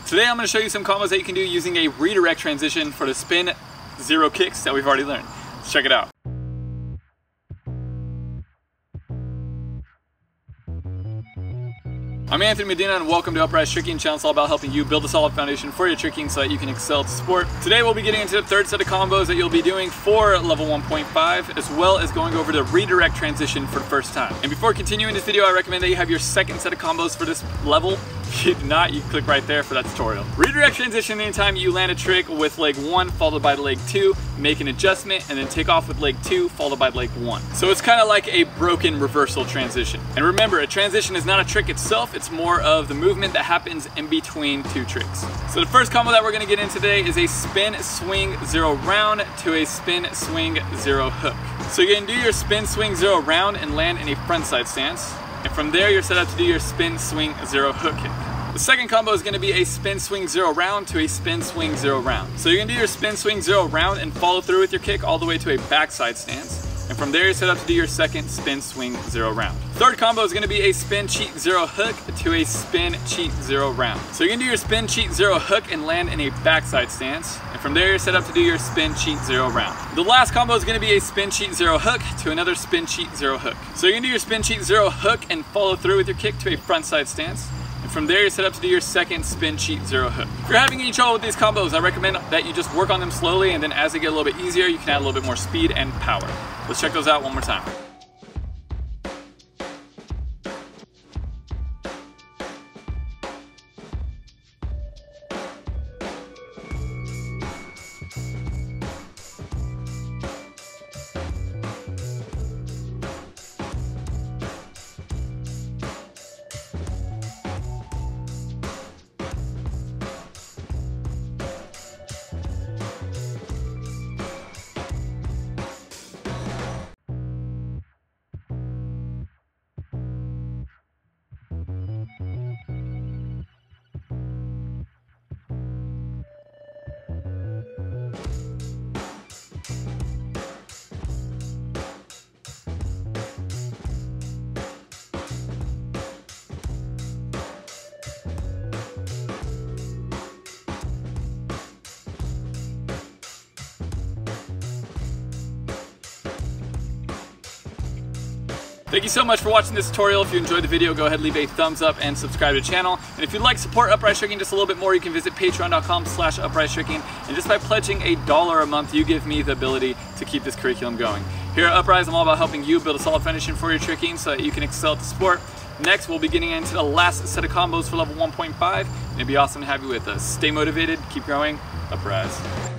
Today I'm going to show you some combos that you can do using a redirect transition for the spin zero kicks that we've already learned. Let's check it out. I'm Anthony Medina and welcome to Upraiz Tricking. Channel is all about helping you build a solid foundation for your tricking so that you can excel at the sport. Today we'll be getting into the third set of combos that you'll be doing for level 1.5, as well as going over the redirect transition for the first time. And before continuing this video, I recommend that you have your second set of combos for this level. If you do not, you click right there for that tutorial. Redirect transition, anytime you land a trick with leg 1 followed by leg 2, make an adjustment, and then take off with leg 2 followed by leg 1. So it's kind of like a broken reversal transition. And remember, a transition is not a trick itself, it's more of the movement that happens in between two tricks. So the first combo that we're going to get in today is a spin swing zero round to a spin swing zero hook. So you're going to do your spin swing zero round and land in a front side stance. And from there, you're set up to do your spin swing zero hook kick. The second combo is going to be a spin swing zero round to a spin swing zero round. So you're going to do your spin swing zero round and follow through with your kick all the way to a backside stance. And from there, you're set up to do your second spin swing zero round. Third combo is going to be a spin cheat zero hook to a spin cheat zero round. So you're going to do your spin cheat zero hook and land in a backside stance. And from there, you're set up to do your spin cheat zero round. The last combo is going to be a spin cheat zero hook to another spin cheat zero hook. So you're going to do your spin cheat zero hook and follow through with your kick to a front side stance. And from there, you're set up to do your second spin cheat zero hook. If you're having any trouble with these combos, I recommend that you just work on them slowly, and then as they get a little bit easier, you can add a little bit more speed and power. Let's check those out one more time. Thank you so much for watching this tutorial. If you enjoyed the video, go ahead and leave a thumbs up and subscribe to the channel. And if you'd like to support Upraiz Tricking just a little bit more, you can visit patreon.com/Upraiz Tricking. And just by pledging $1 a month, you give me the ability to keep this curriculum going. Here at Upraiz, I'm all about helping you build a solid foundation for your tricking so that you can excel at the sport. Next, we'll be getting into the last set of combos for level 1.5. And it'd be awesome to have you with us. Stay motivated, keep growing, Upraiz.